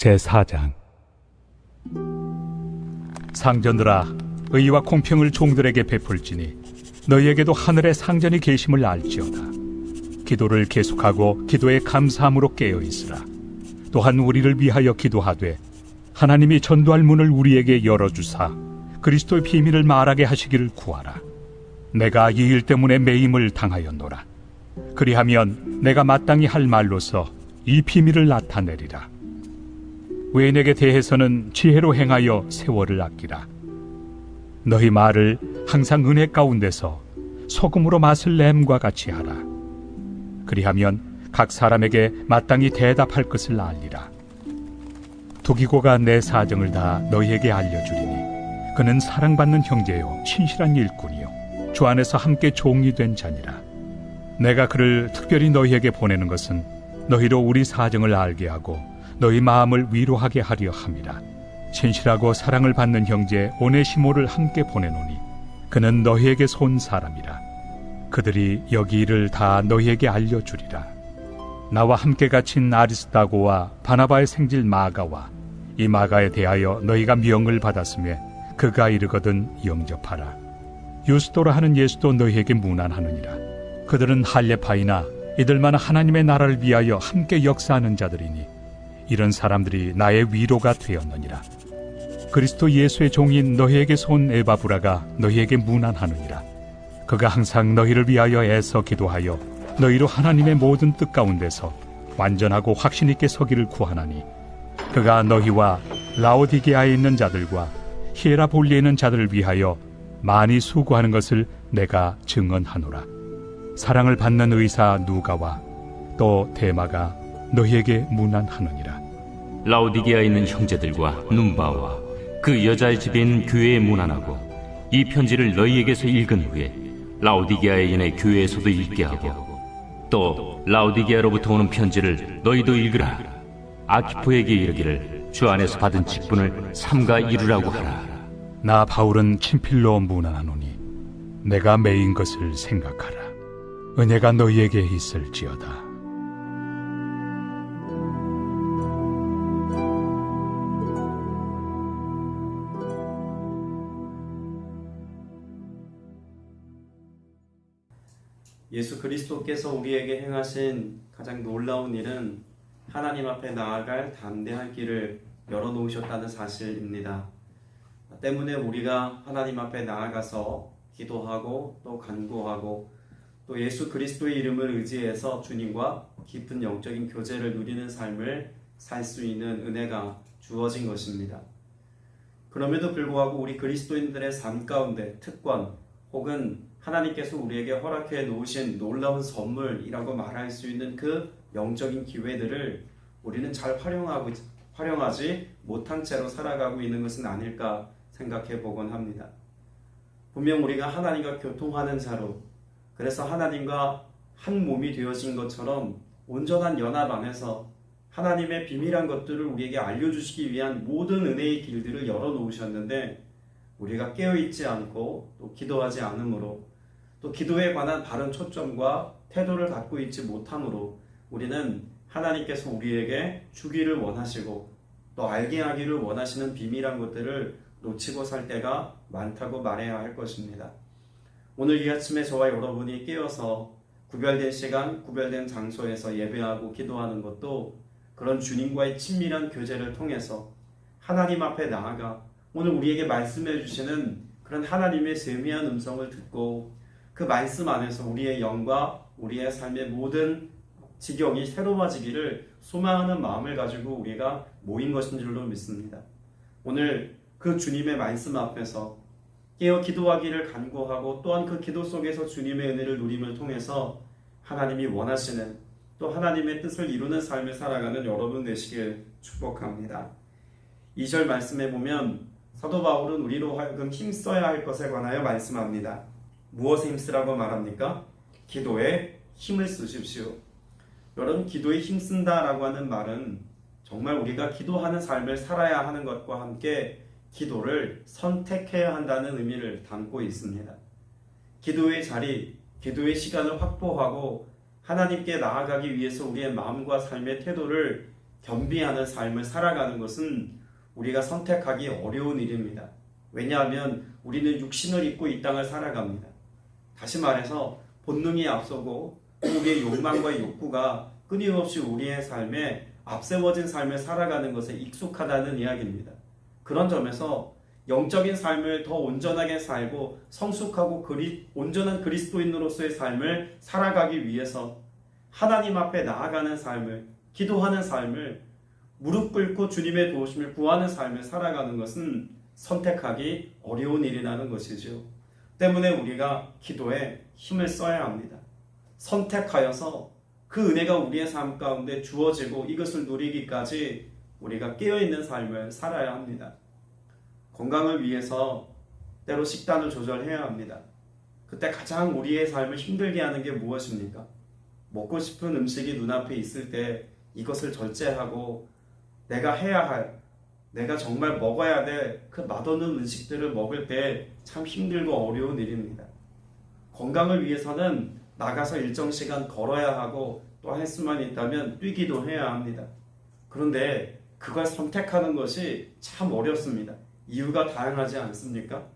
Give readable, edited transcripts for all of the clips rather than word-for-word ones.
제4장. 상전들아, 의와 공평을 종들에게 베풀지니 너희에게도 하늘의 상전이 계심을 알지어다. 기도를 계속하고 기도에 감사함으로 깨어있으라. 또한 우리를 위하여 기도하되 하나님이 전도할 문을 우리에게 열어주사 그리스도의 비밀을 말하게 하시기를 구하라. 내가 이 일 때문에 매임을 당하였노라. 그리하면 내가 마땅히 할 말로서 이 비밀을 나타내리라. 외인에게 대해서는 지혜로 행하여 세월을 아끼라. 너희 말을 항상 은혜 가운데서 소금으로 맛을 냄과 같이 하라. 그리하면 각 사람에게 마땅히 대답할 것을 알리라. 두기고가 내 사정을 다 너희에게 알려주리니 그는 사랑받는 형제요 신실한 일꾼이요 주 안에서 함께 종이 된 자니라. 내가 그를 특별히 너희에게 보내는 것은 너희로 우리 사정을 알게 하고 너희 마음을 위로하게 하려 함이라. 신실하고 사랑을 받는 형제 오네시모를 함께 보내노니 그는 너희에게서 온 사람이라. 그들이 여기 일을 다 너희에게 알려주리라. 나와 함께 갇힌 아리스다고와 바나바의 생질 마가와 이 마가에 대하여 너희가 명을 받았으며 그가 이르거든 영접하라. 유스도라 하는 예수도 너희에게 문안하느니라. 그들은 할례파이나 이들만 하나님의 나라를 위하여 함께 역사하는 자들이니 이런 사람들이 나의 위로가 되었느니라. 그리스도 예수의 종인 너희에게서 온 에바브라가 너희에게 문안하느니라. 그가 항상 너희를 위하여 애써 기도하여 너희로 하나님의 모든 뜻 가운데서 완전하고 확신 있게 서기를 구하나니 그가 너희와 라오디게아에 있는 자들과 히에라볼리에 있는 자들을 위하여 많이 수고하는 것을 내가 증언하노라. 사랑을 받는 의사 누가와 또 데마가 너희에게 문안하느니라. 라오디게아에 있는 형제들과 num바와 그 여자의 집에 있는 교회에 문안하고 이 편지를 너희에게서 읽은 후에 라오디게아에 있는 교회에서도 읽게 하고 또 라오디게아로부터 오는 편지를 너희도 읽으라. 아키포에게 이르기를 주 안에서 받은 직분을 삼가 이루라고 하라. 나 바울은 친필로 문안하노니 내가 매인 것을 생각하라. 은혜가 너희에게 있을지어다. 예수 그리스도께서 우리에게 행하신 가장 놀라운 일은 하나님 앞에 나아갈 담대한 길을 열어놓으셨다는 사실입니다. 때문에 우리가 하나님 앞에 나아가서 기도하고 또 간구하고 또 예수 그리스도의 이름을 의지해서 주님과 깊은 영적인 교제를 누리는 삶을 살 수 있는 은혜가 주어진 것입니다. 그럼에도 불구하고 우리 그리스도인들의 삶 가운데 특권 혹은 하나님께서 우리에게 허락해 놓으신 놀라운 선물이라고 말할 수 있는 그 영적인 기회들을 우리는 잘 활용하지 못한 채로 살아가고 있는 것은 아닐까 생각해 보곤 합니다. 분명 우리가 하나님과 교통하는 자로, 그래서 하나님과 한 몸이 되어진 것처럼 온전한 연합 안에서 하나님의 비밀한 것들을 우리에게 알려주시기 위한 모든 은혜의 길들을 열어놓으셨는데 우리가 깨어있지 않고 또 기도하지 않으므로 또 기도에 관한 바른 초점과 태도를 갖고 있지 못함으로 우리는 하나님께서 우리에게 주기를 원하시고 또 알게 하기를 원하시는 비밀한 것들을 놓치고 살 때가 많다고 말해야 할 것입니다. 오늘 이 아침에 저와 여러분이 깨어서 구별된 시간, 구별된 장소에서 예배하고 기도하는 것도 그런 주님과의 친밀한 교제를 통해서 하나님 앞에 나아가 오늘 우리에게 말씀해 주시는 그런 하나님의 세미한 음성을 듣고 그 말씀 안에서 우리의 영과 우리의 삶의 모든 지경이 새로워지기를 소망하는 마음을 가지고 우리가 모인 것인 줄로 믿습니다. 오늘 그 주님의 말씀 앞에서 깨어 기도하기를 간구하고 또한 그 기도 속에서 주님의 은혜를 누림을 통해서 하나님이 원하시는 또 하나님의 뜻을 이루는 삶을 살아가는 여러분 되시길 축복합니다. 2절 말씀에 보면 사도 바울은 우리로 하여금 힘써야 할 것에 관하여 말씀합니다. 무엇에 힘쓰라고 말합니까? 기도에 힘을 쓰십시오. 여러분, 기도에 힘쓴다라고 하는 말은 정말 우리가 기도하는 삶을 살아야 하는 것과 함께 기도를 선택해야 한다는 의미를 담고 있습니다. 기도의 자리, 기도의 시간을 확보하고 하나님께 나아가기 위해서 우리의 마음과 삶의 태도를 겸비하는 삶을 살아가는 것은 우리가 선택하기 어려운 일입니다. 왜냐하면 우리는 육신을 입고 이 땅을 살아갑니다. 다시 말해서 본능이 앞서고 우리의 욕망과 욕구가 끊임없이 우리의 삶에 앞세워진 삶을 살아가는 것에 익숙하다는 이야기입니다. 그런 점에서 영적인 삶을 더 온전하게 살고 성숙하고 온전한 그리스도인으로서의 삶을 살아가기 위해서 하나님 앞에 나아가는 삶을, 기도하는 삶을, 무릎 꿇고 주님의 도우심을 구하는 삶을 살아가는 것은 선택하기 어려운 일이라는 것이죠. 때문에 우리가 기도에 힘을 써야 합니다. 선택하여서 그 은혜가 우리의 삶 가운데 주어지고 이것을 누리기까지 우리가 깨어있는 삶을 살아야 합니다. 건강을 위해서 때로 식단을 조절해야 합니다. 그때 가장 우리의 삶을 힘들게 하는 게 무엇입니까? 먹고 싶은 음식이 눈앞에 있을 때 이것을 절제하고 내가 해야 할, 내가 정말 먹어야 될 그 맛없는 음식들을 먹을 때 참 힘들고 어려운 일입니다. 건강을 위해서는 나가서 일정 시간 걸어야 하고 또 할 수만 있다면 뛰기도 해야 합니다. 그런데 그걸 선택하는 것이 참 어렵습니다. 이유가 다양하지 않습니까?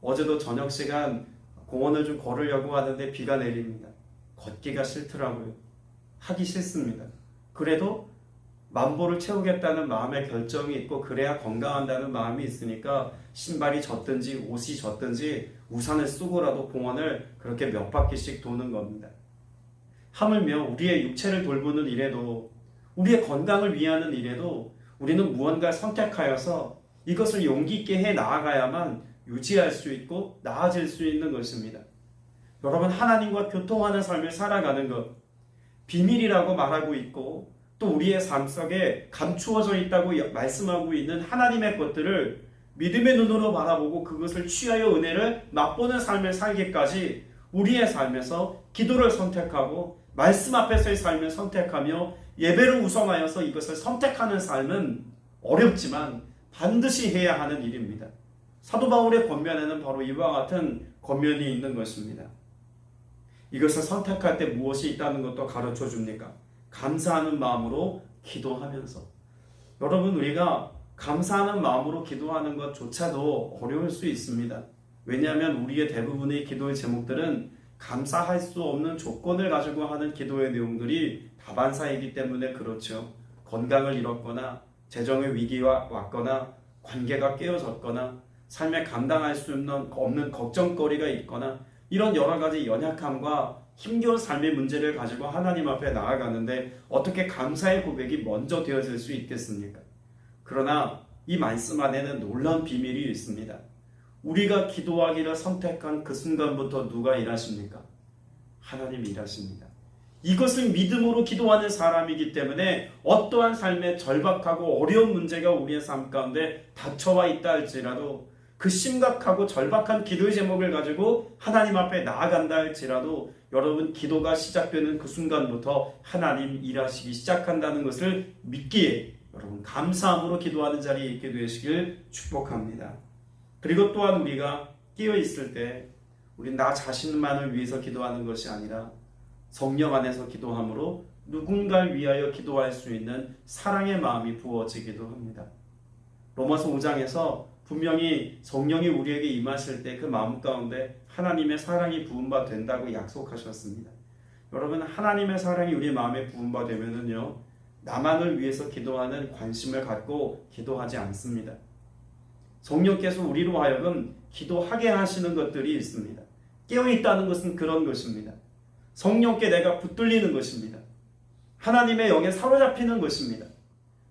어제도 저녁 시간 공원을 좀 걸으려고 하는데 비가 내립니다. 걷기가 싫더라고요. 하기 싫습니다. 그래도 만보를 채우겠다는 마음의 결정이 있고 그래야 건강한다는 마음이 있으니까 신발이 젖든지 옷이 젖든지 우산을 쓰고라도 공원을 그렇게 몇 바퀴씩 도는 겁니다. 하물며 우리의 육체를 돌보는 일에도 우리의 건강을 위하는 일에도 우리는 무언가를 선택하여서 이것을 용기 있게 해 나아가야만 유지할 수 있고 나아질 수 있는 것입니다. 여러분, 하나님과 교통하는 삶을 살아가는 것, 비밀이라고 말하고 있고 또 우리의 삶 속에 감추어져 있다고 말씀하고 있는 하나님의 것들을 믿음의 눈으로 바라보고 그것을 취하여 은혜를 맛보는 삶을 살기까지 우리의 삶에서 기도를 선택하고 말씀 앞에서의 삶을 선택하며 예배를 우선하여서 이것을 선택하는 삶은 어렵지만 반드시 해야 하는 일입니다. 사도 바울의 권면에는 바로 이와 같은 권면이 있는 것입니다. 이것을 선택할 때 무엇이 있다는 것도 가르쳐 줍니까? 감사하는 마음으로 기도하면서. 여러분, 우리가 감사하는 마음으로 기도하는 것조차도 어려울 수 있습니다. 왜냐하면 우리의 대부분의 기도의 제목들은 감사할 수 없는 조건을 가지고 하는 기도의 내용들이 다반사이기 때문에 그렇죠. 건강을 잃었거나 재정의 위기가 왔거나 관계가 깨어졌거나 삶에 감당할 수 없는 걱정거리가 있거나 이런 여러 가지 연약함과 힘겨운 삶의 문제를 가지고 하나님 앞에 나아가는데 어떻게 감사의 고백이 먼저 되어질 수 있겠습니까? 그러나 이 말씀 안에는 놀라운 비밀이 있습니다. 우리가 기도하기를 선택한 그 순간부터 누가 일하십니까? 하나님이 일하십니다. 이것을 믿음으로 기도하는 사람이기 때문에 어떠한 삶의 절박하고 어려운 문제가 우리의 삶 가운데 닥쳐와 있다 할지라도 그 심각하고 절박한 기도의 제목을 가지고 하나님 앞에 나아간다 할지라도 여러분, 기도가 시작되는 그 순간부터 하나님 일하시기 시작한다는 것을 믿기에 여러분 감사함으로 기도하는 자리에 있게 되시길 축복합니다. 그리고 또한 우리가 끼어 있을 때 우리 나 자신만을 위해서 기도하는 것이 아니라 성령 안에서 기도함으로 누군가를 위하여 기도할 수 있는 사랑의 마음이 부어지기도 합니다. 로마서 5장에서 분명히 성령이 우리에게 임하실 때 그 마음 가운데 하나님의 사랑이 부은 바 된다고 약속하셨습니다. 여러분, 하나님의 사랑이 우리 마음에 부은 바 되면은요, 나만을 위해서 기도하는 관심을 갖고 기도하지 않습니다. 성령께서 우리로 하여금 기도하게 하시는 것들이 있습니다. 깨어있다는 것은 그런 것입니다. 성령께 내가 붙들리는 것입니다. 하나님의 영에 사로잡히는 것입니다.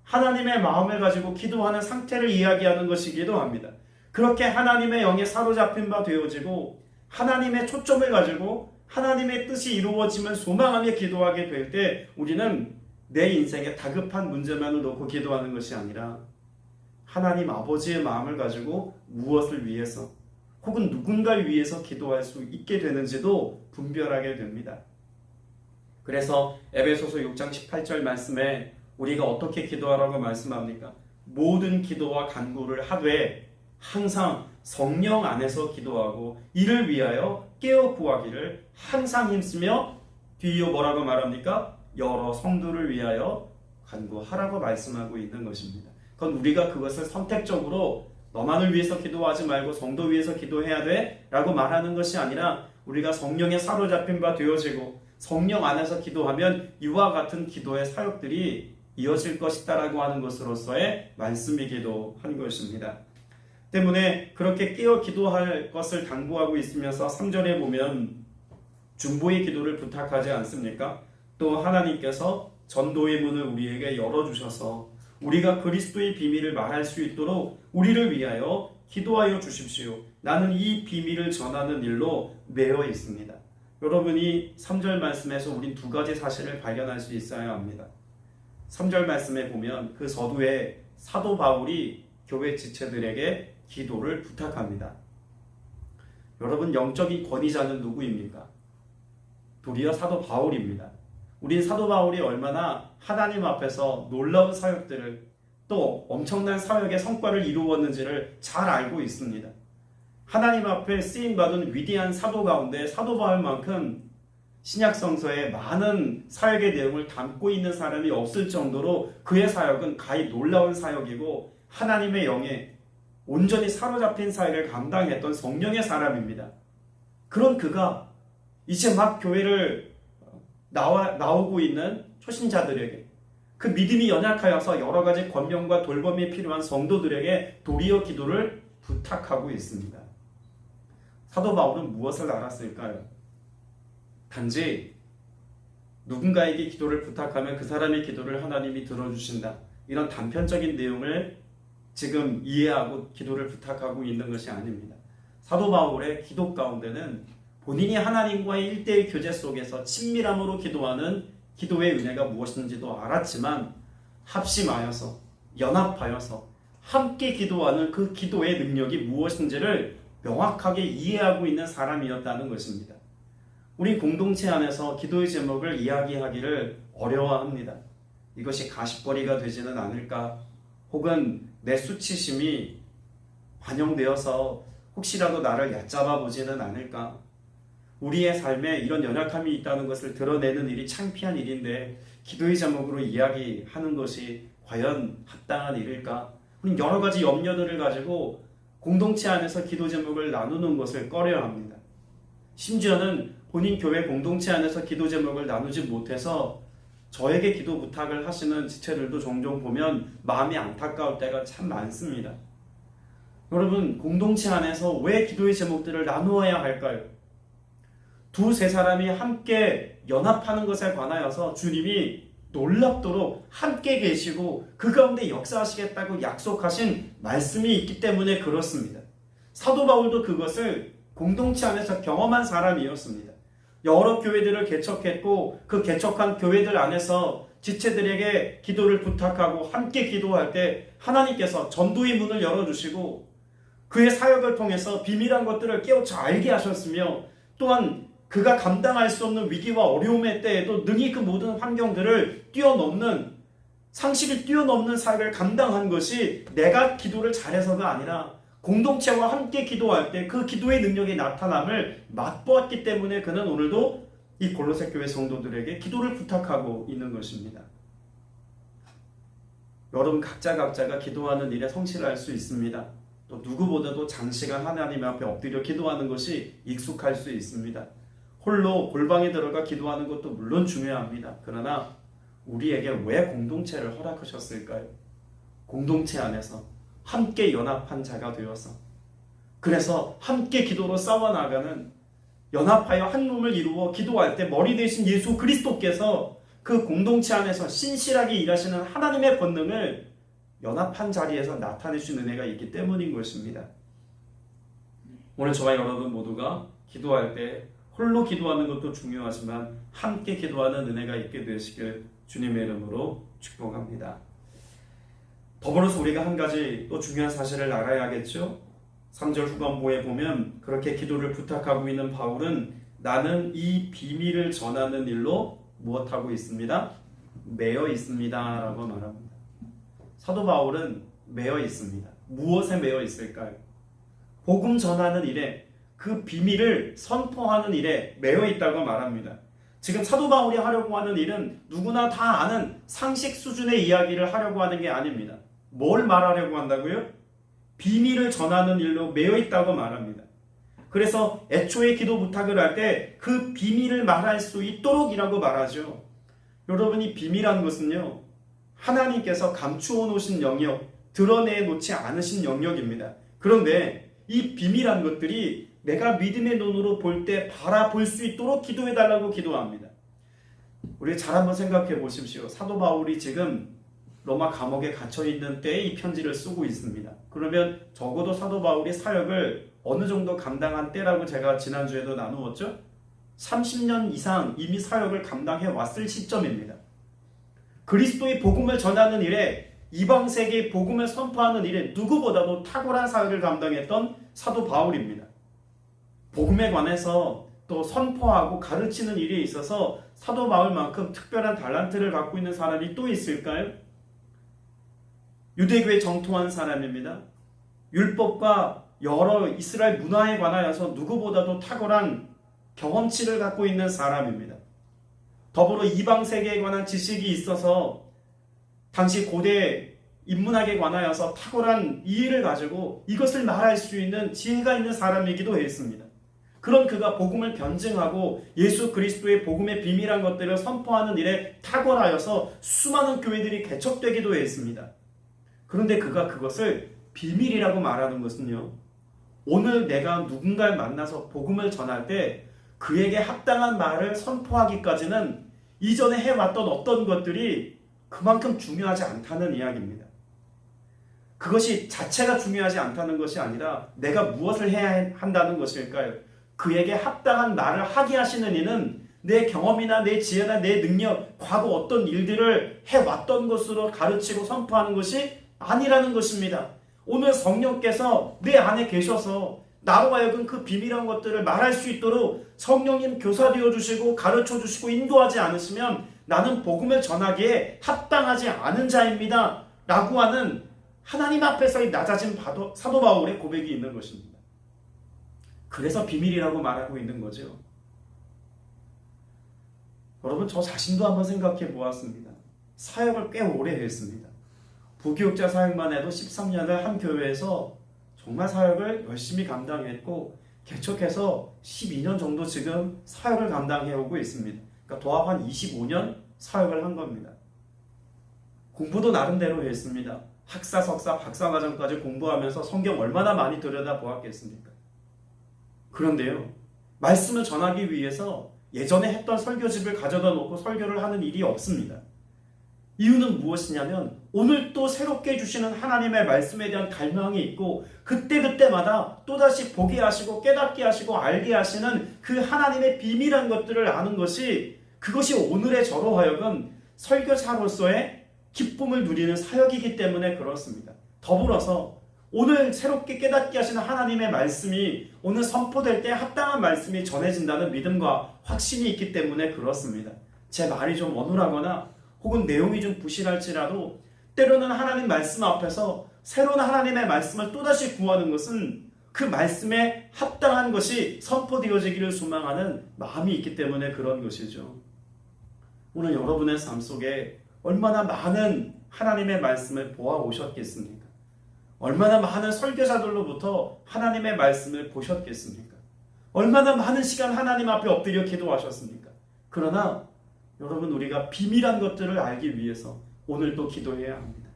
하나님의 마음을 가지고 기도하는 상태를 이야기하는 것이기도 합니다. 그렇게 하나님의 영에 사로잡힌 바 되어지고 하나님의 초점을 가지고 하나님의 뜻이 이루어지면 소망하며 기도하게 될 때 우리는 내 인생에 다급한 문제만을 놓고 기도하는 것이 아니라 하나님 아버지의 마음을 가지고 무엇을 위해서 혹은 누군가를 위해서 기도할 수 있게 되는지도 분별하게 됩니다. 그래서 에베소서 6장 18절 말씀에 우리가 어떻게 기도하라고 말씀합니까? 모든 기도와 간구를 하되 항상 성령 안에서 기도하고 이를 위하여 깨어 구하기를 항상 힘쓰며 뒤이어 뭐라고 말합니까? 여러 성도를 위하여 간구하라고 말씀하고 있는 것입니다. 그건 우리가 그것을 선택적으로 너만을 위해서 기도하지 말고 성도 위해서 기도해야 돼 라고 말하는 것이 아니라 우리가 성령에 사로잡힌 바 되어지고 성령 안에서 기도하면 이와 같은 기도의 사역들이 이어질 것이다 라고 하는 것으로서의 말씀이기도 한 것입니다. 때문에 그렇게 깨어 기도할 것을 당부하고 있으면서 3절에 보면 중보의 기도를 부탁하지 않습니까? 또 하나님께서 전도의 문을 우리에게 열어주셔서 우리가 그리스도의 비밀을 말할 수 있도록 우리를 위하여 기도하여 주십시오. 나는 이 비밀을 전하는 일로 매여 있습니다. 여러분이 3절 말씀에서 우린 두 가지 사실을 발견할 수 있어야 합니다. 3절 말씀에 보면 그 서두에 사도 바울이 교회 지체들에게 기도를 부탁합니다. 여러분, 영적인 권위자는 누구입니까? 도리어 사도 바울입니다. 우린 사도 바울이 얼마나 하나님 앞에서 놀라운 사역들을 또 엄청난 사역의 성과를 이루었는지를 잘 알고 있습니다. 하나님 앞에 쓰임받은 위대한 사도 가운데 사도 바울만큼 신약성서에 많은 사역의 내용을 담고 있는 사람이 없을 정도로 그의 사역은 가히 놀라운 사역이고 하나님의 영에 온전히 사로잡힌 사역을 감당했던 성령의 사람입니다. 그런 그가 이제 막 교회를 나오고 있는 초신자들에게 그 믿음이 연약하여서 여러 가지 권면과 돌봄이 필요한 성도들에게 도리어 기도를 부탁하고 있습니다. 사도 바울은 무엇을 알았을까요? 단지 누군가에게 기도를 부탁하면 그 사람의 기도를 하나님이 들어주신다. 이런 단편적인 내용을 지금 이해하고 기도를 부탁하고 있는 것이 아닙니다. 사도 바울의 기도 가운데는 본인이 하나님과의 1대1 교제 속에서 친밀함으로 기도하는 기도의 은혜가 무엇인지도 알았지만 합심하여서 연합하여서 함께 기도하는 그 기도의 능력이 무엇인지를 명확하게 이해하고 있는 사람이었다는 것입니다. 우리 공동체 안에서 기도의 제목을 이야기하기를 어려워합니다. 이것이 가십거리가 되지는 않을까? 혹은 내 수치심이 반영되어서 혹시라도 나를 얕잡아 보지는 않을까? 우리의 삶에 이런 연약함이 있다는 것을 드러내는 일이 창피한 일인데 기도의 제목으로 이야기하는 것이 과연 합당한 일일까? 우리는 여러 가지 염려들을 가지고 공동체 안에서 기도 제목을 나누는 것을 꺼려합니다. 심지어는 본인 교회 공동체 안에서 기도 제목을 나누지 못해서 저에게 기도 부탁을 하시는 지체들도 종종 보면 마음이 안타까울 때가 참 많습니다. 여러분, 공동체 안에서 왜 기도의 제목들을 나누어야 할까요? 두세 사람이 함께 연합하는 것에 관하여서 주님이 놀랍도록 함께 계시고 그 가운데 역사하시겠다고 약속하신 말씀이 있기 때문에 그렇습니다. 사도 바울도 그것을 공동체 안에서 경험한 사람이었습니다. 여러 교회들을 개척했고 그 개척한 교회들 안에서 지체들에게 기도를 부탁하고 함께 기도할 때 하나님께서 전도의 문을 열어주시고 그의 사역을 통해서 비밀한 것들을 깨우쳐 알게 하셨으며 또한 그가 감당할 수 없는 위기와 어려움의 때에도 능히 그 모든 환경들을 뛰어넘는 상식을 뛰어넘는 사역을 감당한 것이 내가 기도를 잘해서가 아니라 공동체와 함께 기도할 때 그 기도의 능력이 나타남을 맛보았기 때문에 그는 오늘도 이 골로새 교회 성도들에게 기도를 부탁하고 있는 것입니다. 여러분 각자가 기도하는 일에 성실할 수 있습니다. 또 누구보다도 장시간 하나님 앞에 엎드려 기도하는 것이 익숙할 수 있습니다. 홀로 골방에 들어가 기도하는 것도 물론 중요합니다. 그러나 우리에게 왜 공동체를 허락하셨을까요? 공동체 안에서 함께 연합한 자가 되어서 그래서 함께 기도로 싸워나가는 연합하여 한 몸을 이루어 기도할 때 머리 대신 예수 그리스도께서 그 공동체 안에서 신실하게 일하시는 하나님의 권능을 연합한 자리에서 나타내주는 은혜가 있기 때문인 것입니다. 오늘 저와 여러분 모두가 기도할 때 홀로 기도하는 것도 중요하지만 함께 기도하는 은혜가 있게 되시길 주님의 이름으로 축복합니다. 더불어서 우리가 한 가지 또 중요한 사실을 알아야겠죠. 3절 후반부에 보면 그렇게 기도를 부탁하고 있는 바울은 나는 이 비밀을 전하는 일로 무엇하고 있습니다? 매여 있습니다 라고 말합니다. 사도 바울은 매여 있습니다. 무엇에 매여 있을까요? 복음 전하는 일에 그 비밀을 선포하는 일에 매여 있다고 말합니다. 지금 사도 바울이 하려고 하는 일은 누구나 다 아는 상식 수준의 이야기를 하려고 하는 게 아닙니다. 뭘 말하려고 한다고요? 비밀을 전하는 일로 매여 있다고 말합니다. 그래서 애초에 기도 부탁을 할 때 그 비밀을 말할 수 있도록이라고 말하죠. 여러분이 비밀한 것은요, 하나님께서 감추어 놓으신 영역, 드러내 놓지 않으신 영역입니다. 그런데 이 비밀한 것들이 내가 믿음의 눈으로 볼 때 바라볼 수 있도록 기도해 달라고 기도합니다. 우리 잘 한번 생각해 보십시오. 사도 바울이 지금 로마 감옥에 갇혀 있는 때에 이 편지를 쓰고 있습니다. 그러면 적어도 사도 바울이 사역을 어느 정도 감당한 때라고 제가 지난주에도 나누었죠? 30년 이상 이미 사역을 감당해 왔을 시점입니다. 그리스도의 복음을 전하는 일에, 이방 세계의 복음을 선포하는 일에 누구보다도 탁월한 사역을 감당했던 사도 바울입니다. 복음에 관해서 또 선포하고 가르치는 일에 있어서 사도 바울만큼 특별한 달란트를 갖고 있는 사람이 또 있을까요? 유대교에 정통한 사람입니다. 율법과 여러 이스라엘 문화에 관하여서 누구보다도 탁월한 경험치를 갖고 있는 사람입니다. 더불어 이방 세계에 관한 지식이 있어서 당시 고대 인문학에 관하여서 탁월한 이해를 가지고 이것을 말할 수 있는 지혜가 있는 사람이기도 했습니다. 그런 그가 복음을 변증하고 예수 그리스도의 복음의 비밀한 것들을 선포하는 일에 탁월하여서 수많은 교회들이 개척되기도 했습니다. 그런데 그가 그것을 비밀이라고 말하는 것은요, 오늘 내가 누군가를 만나서 복음을 전할 때 그에게 합당한 말을 선포하기까지는 이전에 해왔던 어떤 것들이 그만큼 중요하지 않다는 이야기입니다. 그것이 자체가 중요하지 않다는 것이 아니라 내가 무엇을 해야 한다는 것일까요? 그에게 합당한 말을 하게 하시는 이는 내 경험이나 내 지혜나 내 능력, 과거 어떤 일들을 해왔던 것으로 가르치고 선포하는 것이 아니라는 것입니다. 오늘 성령께서 내 안에 계셔서 나로 하여금 그 비밀한 것들을 말할 수 있도록 성령님 교사되어 주시고 가르쳐 주시고 인도하지 않으시면 나는 복음을 전하기에 합당하지 않은 자입니다 라고 하는 하나님 앞에서의 낮아진 사도 바울의 고백이 있는 것입니다. 그래서 비밀이라고 말하고 있는 거죠. 여러분, 저 자신도 한번 생각해 보았습니다. 사역을 꽤 오래 했습니다. 부교육자 사역만 해도 13년을 한 교회에서 정말 사역을 열심히 감당했고 개척해서 12년 정도 지금 사역을 감당해 오고 있습니다. 그러니까 도합 한 25년 사역을 한 겁니다. 공부도 나름대로 했습니다. 학사, 석사, 박사과정까지 공부하면서 성경 얼마나 많이 들여다보았겠습니까? 그런데요, 말씀을 전하기 위해서 예전에 했던 설교집을 가져다 놓고 설교를 하는 일이 없습니다. 이유는 무엇이냐면 오늘 또 새롭게 주시는 하나님의 말씀에 대한 갈망이 있고 그때그때마다 또다시 보게 하시고 깨닫게 하시고 알게 하시는 그 하나님의 비밀한 것들을 아는 것이, 그것이 오늘의 저로 하여금 설교사로서의 기쁨을 누리는 사역이기 때문에 그렇습니다. 더불어서 오늘 새롭게 깨닫게 하시는 하나님의 말씀이 오늘 선포될 때 합당한 말씀이 전해진다는 믿음과 확신이 있기 때문에 그렇습니다. 제 말이 좀 어눌하거나 혹은 내용이 좀 부실할지라도 때로는 하나님 말씀 앞에서 새로운 하나님의 말씀을 또다시 구하는 것은 그 말씀에 합당한 것이 선포되어지기를 소망하는 마음이 있기 때문에 그런 것이죠. 오늘 여러분의 삶 속에 얼마나 많은 하나님의 말씀을 보아오셨겠습니까? 얼마나 많은 설교사들로부터 하나님의 말씀을 보셨겠습니까? 얼마나 많은 시간 하나님 앞에 엎드려 기도하셨습니까? 그러나 여러분, 우리가 비밀한 것들을 알기 위해서 오늘 또 기도해야 합니다.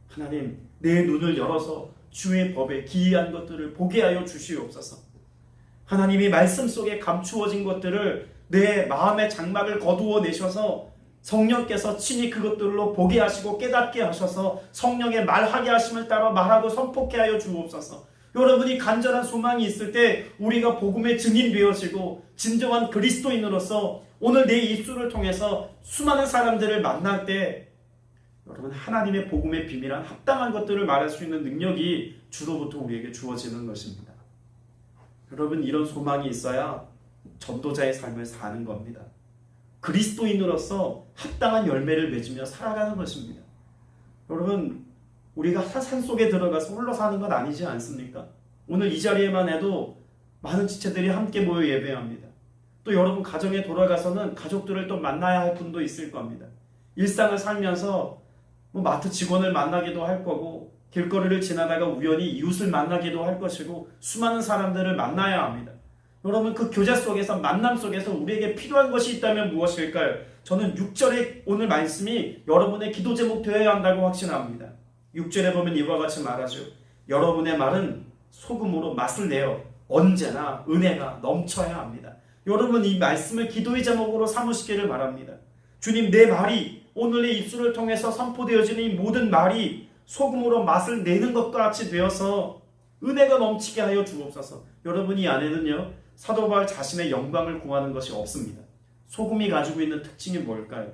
하나님, 내 눈을 열어서 주의 법에 기이한 것들을 보게 하여 주시옵소서. 하나님이 말씀 속에 감추어진 것들을 내 마음의 장막을 거두어 내셔서 성령께서 친히 그것들로 보게 하시고 깨닫게 하셔서 성령의 말하게 하심을 따라 말하고 선포케 하여 주옵소서. 여러분이 간절한 소망이 있을 때 우리가 복음의 증인 되어지고 진정한 그리스도인으로서 오늘 내 입술을 통해서 수많은 사람들을 만날 때 여러분, 하나님의 복음의 비밀한 합당한 것들을 말할 수 있는 능력이 주로부터 우리에게 주어지는 것입니다. 여러분, 이런 소망이 있어야 전도자의 삶을 사는 겁니다. 그리스도인으로서 합당한 열매를 맺으며 살아가는 것입니다. 여러분, 우리가 산속에 들어가서 홀로 사는 건 아니지 않습니까? 오늘 이 자리에만 해도 많은 지체들이 함께 모여 예배합니다. 또 여러분 가정에 돌아가서는 가족들을 또 만나야 할 분도 있을 겁니다. 일상을 살면서 뭐 마트 직원을 만나기도 할 거고 길거리를 지나다가 우연히 이웃을 만나기도 할 것이고 수많은 사람들을 만나야 합니다. 여러분 그 교제 속에서 만남 속에서 우리에게 필요한 것이 있다면 무엇일까요? 저는 6절의 오늘 말씀이 여러분의 기도 제목 되어야 한다고 확신합니다. 6절에 보면 이와 같이 말하죠. 여러분의 말은 소금으로 맛을 내어 언제나 은혜가 넘쳐야 합니다. 여러분 이 말씀을 기도의 제목으로 삼으시기를 바랍니다. 주님 내 말이 오늘의 입술을 통해서 선포되어지는 이 모든 말이 소금으로 맛을 내는 것과 같이 되어서 은혜가 넘치게 하여 주옵소서. 여러분 이 안에는요 사도 바울 자신의 영광을 구하는 것이 없습니다. 소금이 가지고 있는 특징이 뭘까요?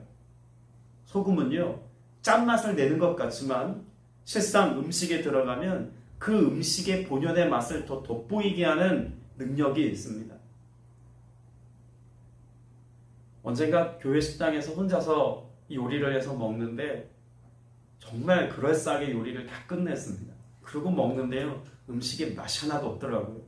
소금은요 짠맛을 내는 것 같지만 실상 음식에 들어가면 그 음식의 본연의 맛을 더 돋보이게 하는 능력이 있습니다. 언젠가 교회 식당에서 혼자서 요리를 해서 먹는데 정말 그럴싸하게 요리를 다 끝냈습니다. 그리고 먹는데요 음식에 맛이 하나도 없더라고요.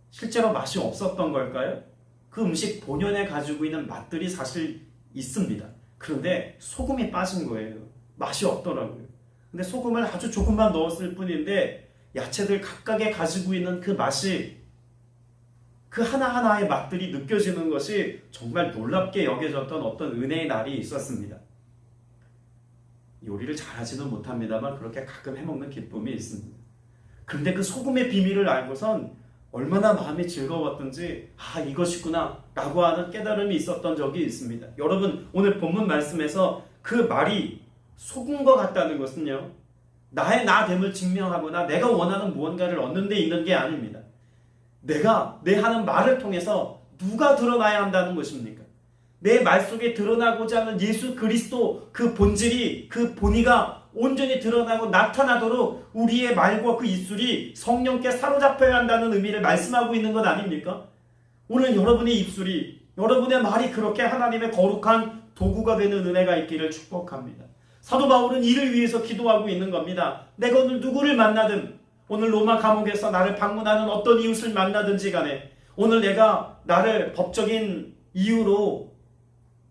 실제로 맛이 없었던 걸까요? 그 음식 본연에 가지고 있는 맛들이 사실 있습니다. 그런데 소금이 빠진 거예요. 맛이 없더라고요. 근데 소금을 아주 조금만 넣었을 뿐인데 야채들 각각에 가지고 있는 그 맛이 그 하나하나의 맛들이 느껴지는 것이 정말 놀랍게 여겨졌던 어떤 은혜의 날이 있었습니다. 요리를 잘하지는 못합니다만 그렇게 가끔 해먹는 기쁨이 있습니다. 그런데 그 소금의 비밀을 알고선 얼마나 마음이 즐거웠던지 이것이구나 라고 하는 깨달음이 있었던 적이 있습니다. 여러분 오늘 본문 말씀에서 그 말이 소금과 같다는 것은요 나의 나됨을 증명하거나 내가 원하는 무언가를 얻는 데 있는 게 아닙니다. 내가 내 하는 말을 통해서 누가 드러나야 한다는 것입니까? 내 말 속에 드러나고자 하는 예수 그리스도 그 본질이 그 본의가 온전히 드러나고 나타나도록 우리의 말과 그 입술이 성령께 사로잡혀야 한다는 의미를 말씀하고 있는 것 아닙니까? 오늘 여러분의 입술이 여러분의 말이 그렇게 하나님의 거룩한 도구가 되는 은혜가 있기를 축복합니다. 사도 바울은 이를 위해서 기도하고 있는 겁니다. 내가 오늘 누구를 만나든 오늘 로마 감옥에서 나를 방문하는 어떤 이웃을 만나든지 간에 오늘 내가 나를 법적인 이유로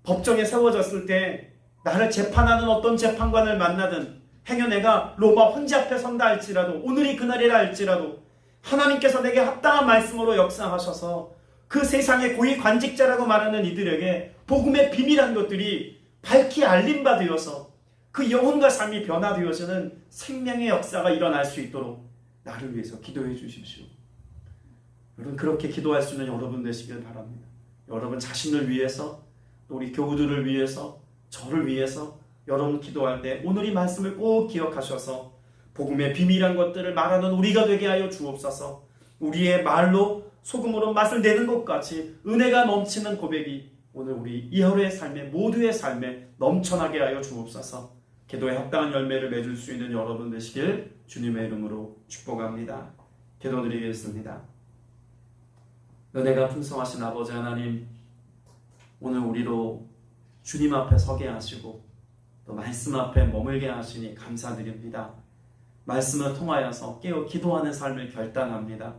법정에 세워졌을 때 나를 재판하는 어떤 재판관을 만나든 행여 내가 로마 황제 앞에 선다 할지라도 오늘이 그날이라 할지라도 하나님께서 내게 합당한 말씀으로 역사하셔서 그 세상의 고위 관직자라고 말하는 이들에게 복음의 비밀한 것들이 밝히 알림바 되어서 그 영혼과 삶이 변화되어지는 생명의 역사가 일어날 수 있도록 나를 위해서 기도해 주십시오. 여러분 그렇게 기도할 수 있는 여러분 되시길 바랍니다. 여러분 자신을 위해서 또 우리 교우들을 위해서 저를 위해서 여러분 기도할 때 오늘 이 말씀을 꼭 기억하셔서 복음의 비밀한 것들을 말하는 우리가 되게 하여 주옵소서. 우리의 말로 소금으로 맛을 내는 것 같이 은혜가 넘치는 고백이 오늘 우리 이하루의 삶에 모두의 삶에 넘쳐나게 하여 주옵소서. 기도에 합당한 열매를 맺을 수 있는 여러분 되시길 주님의 이름으로 축복합니다. 기도드리겠습니다. 은혜가 풍성하신 아버지 하나님, 오늘 우리로 주님 앞에 서게 하시고 또 말씀 앞에 머물게 하시니 감사드립니다. 말씀을 통하여서 깨어 기도하는 삶을 결단합니다.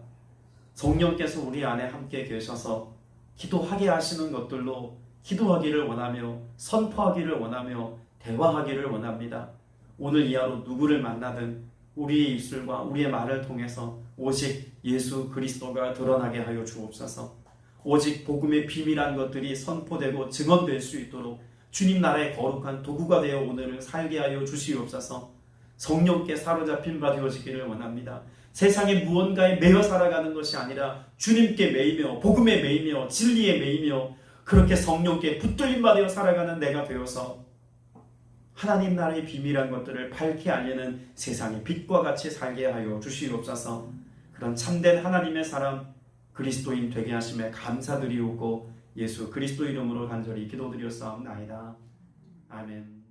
성령께서 우리 안에 함께 계셔서 기도하게 하시는 것들로 기도하기를 원하며 선포하기를 원하며 대화하기를 원합니다. 오늘 이 하루 누구를 만나든 우리의 입술과 우리의 말을 통해서 오직 예수 그리스도가 드러나게 하여 주옵소서. 오직 복음의 비밀한 것들이 선포되고 증언될 수 있도록 주님 나라의 거룩한 도구가 되어 오늘을 살게 하여 주시옵소서. 성령께 사로잡힌 바 되어지기를 원합니다. 세상에 무언가에 매여 살아가는 것이 아니라 주님께 매이며 복음에 매이며 진리에 매이며 그렇게 성령께 붙들림 바 되어 살아가는 내가 되어서 하나님 나라의 비밀한 것들을 밝히 알리는 세상의 빛과 같이 살게 하여 주시옵소서. 그런 참된 하나님의 사람 그리스도인 되게 하심에 감사드리오고 예수 그리스도 이름으로 간절히 기도드렸사옵나이다. 아멘.